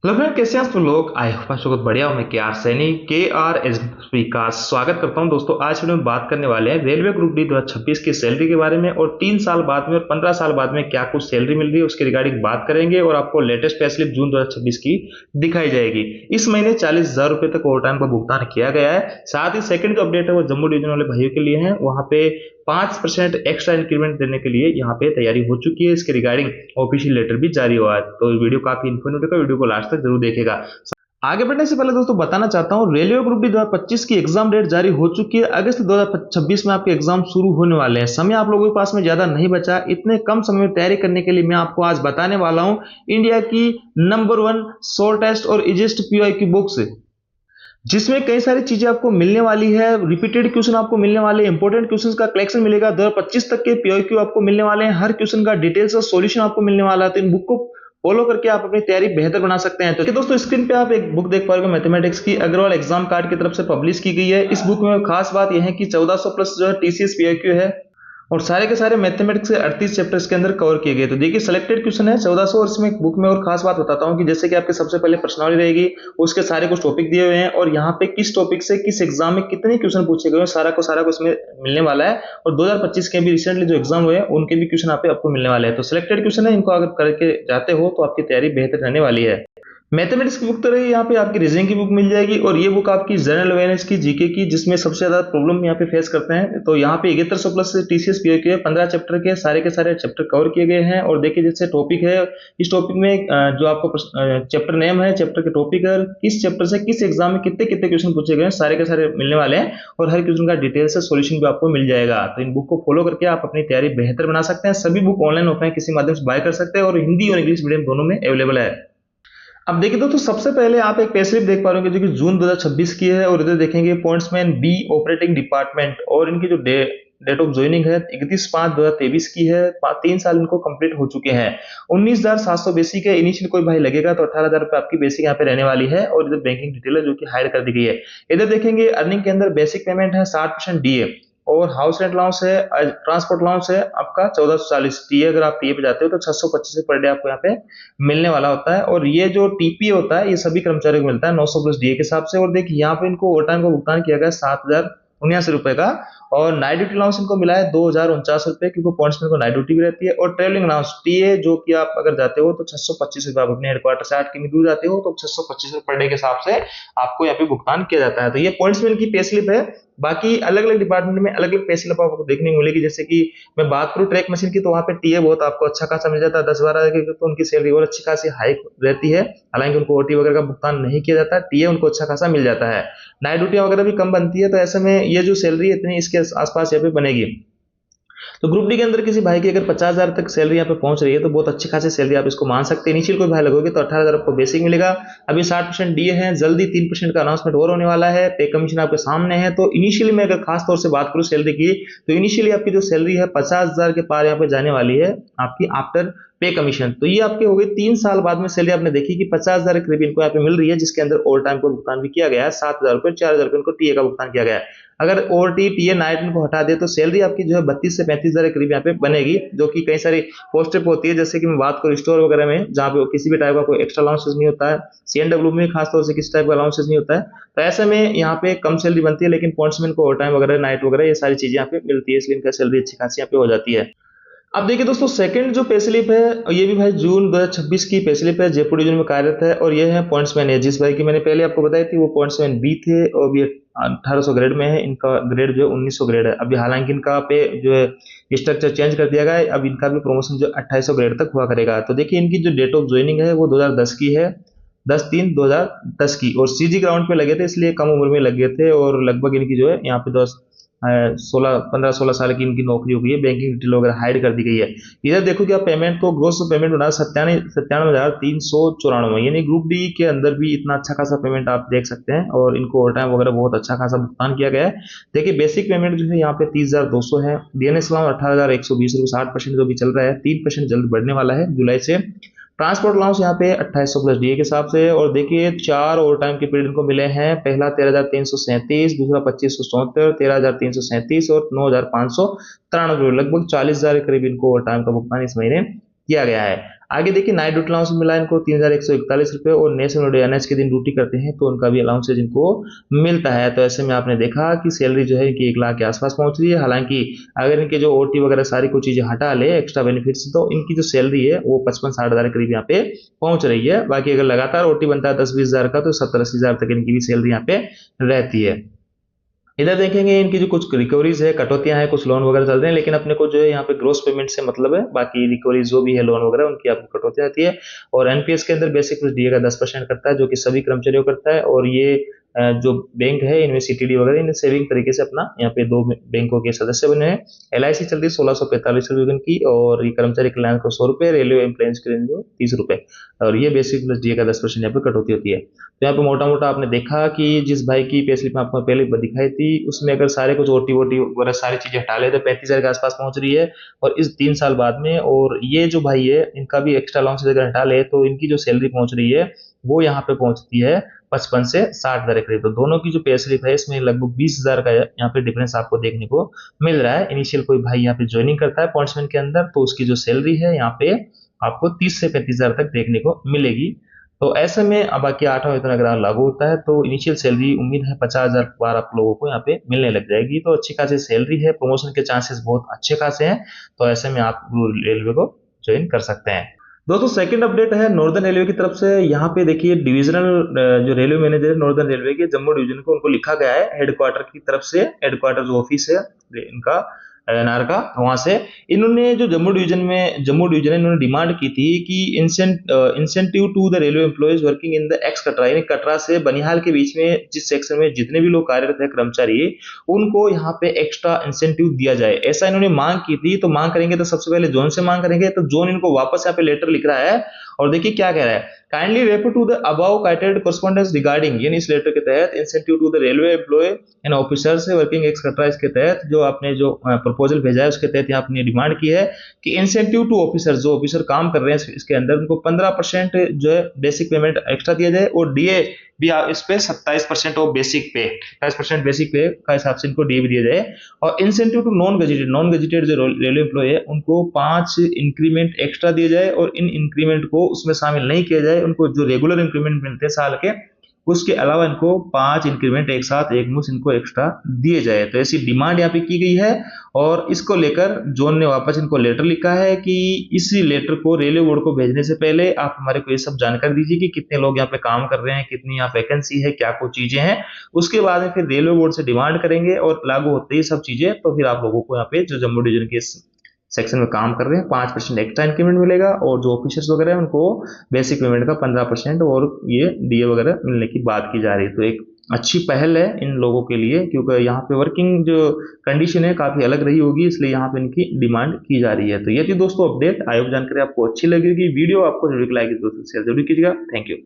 Hello friend, कैसे हैं आप सब लोग। आई होप आप सब बहुत बढ़िया हो। मैं के आर एस पी का स्वागत करता हूं। दोस्तों, आज वीडियो में बात करने वाले हैं रेलवे ग्रुप डी 2026 की सैलरी के बारे में, और 3 साल बाद में और 15 साल बाद में क्या कुछ सैलरी मिल रही है उसके रिगार्डिंग बात करेंगे। और आपको लेटेस्ट पे स्लिप जून 2026 की दिखाई जाएगी। इस महीने 40,000 रुपए तक ओवर टाइम का भुगतान किया गया है। साथ ही सेकंड जो अपडेट है वो जम्मू डिवीजन वाले भाइयों के लिए है। वहां पे 5% एक्स्ट्रा इंक्रीमेंट देने के लिए यहाँ पे तैयारी हो चुकी है। इसके रिगार्डिंग ऑफिशियल लेटर भी जारी हुआ है। तो वीडियो काफी इन्फॉर्मेटिव है, वीडियो को लास्ट तक जरूर देखेगा। आगे बढ़ने से पहले दोस्तों बताना चाहता हूं, रेलवे ग्रुप डी 2025 की एग्जाम डेट जारी हो चुकी है। अगस्त 2026 में आपके एग्जाम शुरू होने वाले हैं। समय आप लोगों के पास में ज्यादा नहीं बचा। इतने कम समय में तैयारी करने के लिए मैं आपको आज बताने वाला हूं इंडिया की नंबर 1 शॉर्टेस्ट और इजीएस्ट पीवाई की बुक्स, जिसमें कई सारी चीजें आपको मिलने वाली है। रिपीटेड क्वेश्चन आपको मिलने वाले, इंपोर्टेंट क्वेश्चन का कलेक्शन मिलेगा। 2025 तक के पीओक्यू आपको मिलने वाले हैं। हर क्वेश्चन का डिटेल्स और सॉल्यूशन आपको मिलने वाला है। तो इन बुक को फॉलो करके आप अपनी तैयारी बेहतर बना सकते हैं। तो दोस्तों, स्क्रीन पे आप एक बुक देख पा रहे हो, मैथमेटिक्स की अग्रवाल एग्जाम कार्ड की तरफ से पब्लिश की गई है। इस बुक में खास बात यह है कि 1400 प्लस जो है टीसीएस पीओक्यू है, और सारे के सारे मैथमेटिक्स के 38 चैप्टर्स के अंदर कवर किए गए। तो देखिए, सिलेक्टेड क्वेश्चन है 1400। और इसमें बुक में और खास बात बताता हूं कि जैसे कि आपके सबसे पहले प्रश्नावली रहेगी, उसके सारे कुछ टॉपिक दिए हुए हैं, और यहाँ पे किस टॉपिक से किस एग्जाम में कितने क्वेश्चन पूछे गए हैं सारा को इसमें मिलने वाला है। और 2025 के भी रिसेंटली जो एग्जाम हुए हैं उनके भी क्वेश्चन आपको मिलने वाले हैं। तो सिलेक्टेड क्वेश्चन है, इनको अगर करके जाते हो तो आपकी तैयारी बेहतर रहने वाली है। मैथमेटिक्स की बुक तो रही, यहाँ पे आपकी रीजनिंग की बुक मिल जाएगी। और ये बुक आपकी जनरल अवेयरनेस की, जीके की, जिसमें सबसे ज्यादा प्रॉब्लम यहाँ पे फेस करते हैं। तो यहाँ पे 7100 प्लस टीसीएस पीओक्यू है। 15 चैप्टर के सारे चैप्टर कवर किए गए हैं। और देखिए, जैसे टॉपिक है, इस टॉपिक में जो आपको चैप्टर नेम है, चैप्टर के टॉपिक है, किस चैप्टर से किस एग्जाम में कितने कितने क्वेश्चन पूछे गए हैं, सारे के सारे मिलने वाले हैं। और हर क्वेश्चन का डिटेल से सोल्यूशन भी आपको मिल जाएगा। तो इन बुक को फॉलो करके आप अपनी तैयारी बेहतर बना सकते हैं। सभी बुक ऑनलाइन ऑफलाइन किसी माध्यम से बाय कर सकते हैं, और हिंदी और इंग्लिश मीडियम दोनों में अवेलेबल है। अब देखिए दोस्तों, सबसे पहले आप एक पे स्लिप देख पा रहे होंगे जो कि जून 2026 की है। और इधर देखेंगे पॉइंट्समैन बी ऑपरेटिंग डिपार्टमेंट, और इनकी जो डेट ऑफ ज्वाइनिंग है 31/5/2023 की है। 3 साल इनको कंप्लीट हो चुके हैं। 19,700 बेसिक है। इनिशियल कोई भाई लगेगा तो 18,000 रुपए आपकी बेसिक यहाँ पे रहने वाली है। और इधर बैंकिंग डिटेल है जो कि हाइड कर दी गई है। इधर देखेंगे अर्निंग के अंदर बेसिक पेमेंट है 60% डीए, और हाउस रेंट अलाउंस है, ट्रांसपोर्ट अलाउंस है आपका 1440 टीए। अगर आप टीए पे जाते हो तो 625 पर डे आपको यहाँ पे मिलने वाला होता है। और ये जो टीपी होता है ये सभी कर्मचारियों को मिलता है 900 प्लस डीए के हिसाब से। और देखिए, यहाँ पे इनको ओवर टाइम का भुगतान किया गया 7,079 रुपए का। और नाइट ड्यूटी अलाउंस इनको मिला है 2,049 रुपए, क्योंकि पॉइंट्स में नाइट ड्यूटी भी रहती है। और ट्रेवलिंग अलाउंस टीए जो कि आप अगर जाते हो तो 625 रुपए, आप अपने हेडक्वार्टर से 8 किमी दूर जाते हो तो 625 रुपए पर डे के हिसाब से आपको यहाँ पे भुगतान किया जाता है। तो ये पॉइंट्स में की पे स्लिप है। बाकी अलग अलग डिपार्टमेंट में अलग अलग पे स्लिप आपको देखने को मिलेगी। जैसे कि मैं बात करूं ट्रैक मशीन की, तो वहां पे टीए बहुत आपको अच्छा खासा मिल जाता है 10-12 की। तो उनकी सैलरी और अच्छी खासी हाइक रहती है। हालांकि उनको ओटी वगैरह का भुगतान नहीं किया जाता, टीए उनको अच्छा खासा मिल जाता है। नाइट ड्यूटी वगैरह भी कम बनती है। तो ऐसे में ये जो सैलरी है इतनी इसके आसपास यहाँ पे बनेगी। तो ग्रुप डी के अंदर किसी भाई की अगर 50,000 तक सैलरी यहाँ पे पहुंच रही है तो बहुत अच्छी खासी सैलरी आप इसको मान सकते हैं। इनिशियल कोई भाई लगोगे तो 18,000 आपको बेसिक मिलेगा। अभी 60% डीए है, जल्दी 3% का अनाउंसमेंट और होने वाला है। पे कमीशन आपके सामने है। तो इनिशियली मैं अगर खास तौर से बात करूं सैलरी की, तो इनिशियली आपकी जो सैलरी है 50,000 के पार यहाँ पे जाने वाली है आपकी आफ्टर पे कमीशन। तो ये आपके हो गए 3 साल बाद में सैलरी आपने देखी कि 50,000 करीब इनको यहाँ पे मिल रही है, जिसके अंदर ओवर टाइम को भुगतान भी किया गया है 7,000 रुपए, 4,000 रुपए इनको टीए का भुगतान किया गया है। अगर ओवर टीए नाइट इनको हटा दे तो सैलरी आपकी जो है 32 से 35,000 के करीब यहाँ पे बनेगी, जो कि कई सारी पोस्टें पे होती है। जैसे कि मैं बात करूँ स्टोर वगैरह में, जहाँ पे किसी भी टाइप का कोई एक्स्ट्रा अलाउंसेस नहीं होता है। सीएनडब्ल्यू में खासतौर से किसी टाइप का अलाउंसेस नहीं होता है। तो ऐसे में यहाँ पे कम सैलरी बनती है, लेकिन पॉइंट्समैन को ओवर टाइम वगैरह, नाइट वगैरह, ये सारी चीजें यहाँ पे मिलती है, इसलिए इनका सैलरी अच्छी खासी यहाँ पे हो जाती है। अब देखिए दोस्तों, सेकंड जो पे स्लिप है ये भी भाई जून 2026 की पे स्लिप है, जयपुर डिवीजन में कार्यरत है। और ये है पॉइंट्समैन है, जिस भाई की मैंने पहले आपको बताई थी वो पॉइंट्समैन बी थे, और अभी 1800 ग्रेड में है। इनका ग्रेड जो है 1900 ग्रेड है अभी। हालांकि इनका पे जो है स्ट्रक्चर चेंज कर दिया गया है। अब इनका भी प्रमोशन जो 2800 ग्रेड तक हुआ करेगा। तो देखिए, इनकी जो डेट ऑफ ज्वाइनिंग है वो 2010 की है, 10/3/2010 की। और सीजी ग्राउंड पे लगे थे, इसलिए कम उम्र में लगे थे। और लगभग इनकी जो है यहाँ पे 15-16 साल की इनकी नौकरी हो गई है। बैंकिंग डिटेल वगैरह हाइड कर दी गई है। इधर देखो कि आप पेमेंट को ग्रोस पेमेंट बना 97,97,394, यानी ग्रुप डी के अंदर भी इतना अच्छा खासा पेमेंट आप देख सकते हैं। और इनको ओवर टाइम वगैरह बहुत अच्छा खासा भुगतान किया गया है। देखिए, बेसिक पेमेंट जो है यहाँ पे 30,200 है। डीएनएस अलाउंस 18,120 रुपये, 60% जो भी चल रहा है, 3% जल्द बढ़ने वाला है जुलाई से। ट्रांसपोर्ट अलाउंस यहाँ पे 2800 प्लस डीए के हिसाब से। और देखिए, 4 ओवर टाइम के पीरियड इनको मिले हैं। पहला 13,337, दूसरा 2,574, 13,337 और 9,593, लगभग 40,000 के करीब इनको ओवर टाइम का भुगतान इस महीने किया गया है। आगे देखिए नाइट ड्यूटी अलाउंस मिला इनको 3141 रुपये, और नेशनल डे एनएच के दिन ड्यूटी करते हैं तो उनका भी अलाउंसेज इनको मिलता है। तो ऐसे में आपने देखा कि सैलरी जो है इनकी 1 लाख के आसपास पहुंच रही है। हालांकि अगर इनके जो ओटी वगैरह सारी कुछ चीजें हटा ले एक्स्ट्रा बेनिफिट्स, तो इनकी जो सैलरी है वो 55-60 हज़ार के करीब यहाँ पे पहुंच रही है। बाकी अगर लगातार ओटी बनता है 10-20 हज़ार का, तो 70-80 हज़ार तक इनकी भी सैलरी यहाँ पे रहती है। इधर देखेंगे इनकी जो कुछ रिकवरीज है, कटौतियां हैं, कुछ लोन वगैरह चल रहे हैं, लेकिन अपने को जो है यहाँ पे ग्रोस पेमेंट से मतलब है, बाकी रिकवरीज जो भी है लोन वगैरह उनकी आपको कटौती आती है। और एनपीएस के अंदर बेसिक कुछ डीए का 10% करता है, जो कि सभी कर्मचारियों को करता है। और ये जो बैंक है इनमें सीटीडी वगैरह इन सेविंग तरीके से अपना यहाँ पे 2 बैंकों के सदस्य बने हैं। एलआईसी चल रही है 1645 रुपये की, और ये कर्मचारी कल्याण को 100 रुपये, रेलवे एम्प्लॉयज के लिए 30 रुपये, और ये बेसिक प्लस डीए का 10% यहाँ पे कटौती होती है। तो यहाँ पे मोटा मोटा आपने देखा कि जिस भाई की पे स्लिप आपको पहले दिखाई थी, उसमें अगर सारे कुछ ओटी वोटी वगैरह सारी चीजें हटा ले तो 35 हज़ार के आसपास पहुंच रही है, और इस 3 साल बाद में। और ये जो भाई है इनका भी एक्स्ट्रा अलाउंस अगर हटा ले तो इनकी जो सैलरी पहुंच रही है वो यहाँ पे पहुंचती है 55 से 60 हज़ार के करीब। तो दोनों की जो पे स्लिप है इसमें लगभग 20 हज़ार का यहाँ पे डिफरेंस आपको देखने को मिल रहा है। इनिशियल कोई भाई यहाँ पे ज्वाइनिंग करता है पॉइंट्समैन के अंदर, तो उसकी जो सैलरी है यहाँ पे आपको 30 से 35 हज़ार तक देखने को मिलेगी। तो ऐसे में अब बाकी 8वां वेतन अगर लागू होता है तो इनिशियल सैलरी उम्मीद है 50 हज़ार बार आप लोगों को यहाँ पे मिलने लग जाएगी। तो अच्छी खासी सैलरी है, प्रमोशन के चांसेस बहुत अच्छे खासे हैं। तो ऐसे में आप रेलवे को ज्वाइन कर सकते हैं। दोस्तों सेकंड अपडेट है नॉर्दर्न रेलवे की तरफ से। यहाँ पे देखिए डिविजनल जो रेलवे मैनेजर है नॉर्दर्न रेलवे के जम्मू डिवीजन को, उनको लिखा गया है हेडक्वार्टर की तरफ से, हेडक्वार्टर जो ऑफिस है इनका एनआर का, वहां से इन्होंने जो जम्मू डिवीजन है इन्होंने डिमांड की थी कि incentive to the railway employees working in the ex Katra, यानी कटरा से बनिहाल के बीच में जिस सेक्शन में जितने भी लोग कार्यरत है कर्मचारी, उनको यहाँ पे एक्स्ट्रा इंसेंटिव दिया जाए, ऐसा इन्होंने मांग की थी। तो मांग करेंगे तो सबसे पहले जोन से मांग करेंगे, तो जोन इनको वापस यहाँ पे लेटर लिख रहा है, और देखिए क्या कह रहा है, kindly refer to the above cited correspondence regarding, यानी इस लेटर के तहत incentive to the railway employ and officer से वर्किंग एक्स कटरा, इसके तहत जो आपने जो प्रपोजल भेजा है उसके तहत यहाँ आपने डिमांड की है कि इंसेंटिव टू ऑफिसर, जो ऑफिसर काम कर रहे हैं इसके अंदर, उनको 15% जो है बेसिक पेमेंट एक्स्ट्रा दिया जाए, और डीए भी इस पे 27% ऑफ बेसिक पे, 27% बेसिक पे का हिसाब से इनको डीए भी दिया जाए। और इंसेंटिव टू नॉन गजेटेड जो रेलवे एम्प्लॉय है उनको 5 इंक्रीमेंट एक्स्ट्रा दिए जाए, और इन इंक्रीमेंट को उसमें शामिल नहीं किया जाए, उनको जो रेगुलर इंक्रीमेंट मिलते हैं साल के, उसके अलावा इनको 5 इंक्रीमेंट एक साथ एक मुश्त इनको एक्स्ट्रा दिए जाए। तो ऐसी डिमांड यहाँ पे की गई है, और इसको लेकर जोन ने वापस इनको लेटर लिखा है कि इस लेटर को रेलवे बोर्ड को भेजने से पहले आप हमारे को ये सब जानकारी दीजिए कि कितने लोग यहाँ पे काम कर रहे हैं, कितनी यहाँ वैकेंसी है, क्या कुछ चीजें हैं। उसके बाद में फिर रेलवे बोर्ड से डिमांड करेंगे, और लागू होते ही सब चीजें, तो फिर आप लोगों को यहाँ पे जो जम्मू डिवीजन के सेक्शन में काम कर रहे हैं 5% एक्स्ट्रा इंक्रीमेंट मिलेगा, और जो ऑफिसर्स वगैरह है उनको बेसिक पेमेंट का 15% और ये डीए वगैरह मिलने की बात की जा रही है। तो एक अच्छी पहल है इन लोगों के लिए, क्योंकि यहाँ पे वर्किंग जो कंडीशन है काफी अलग रही होगी, इसलिए यहाँ पे इनकी डिमांड की जा रही है। तो ये थी दोस्तों अपडेट। आई होप जानकारी आपको अच्छी लगी होगी। वीडियो आपको जरूर लाइक दोस्तों शेयर जरूर कीजिएगा। Thank you.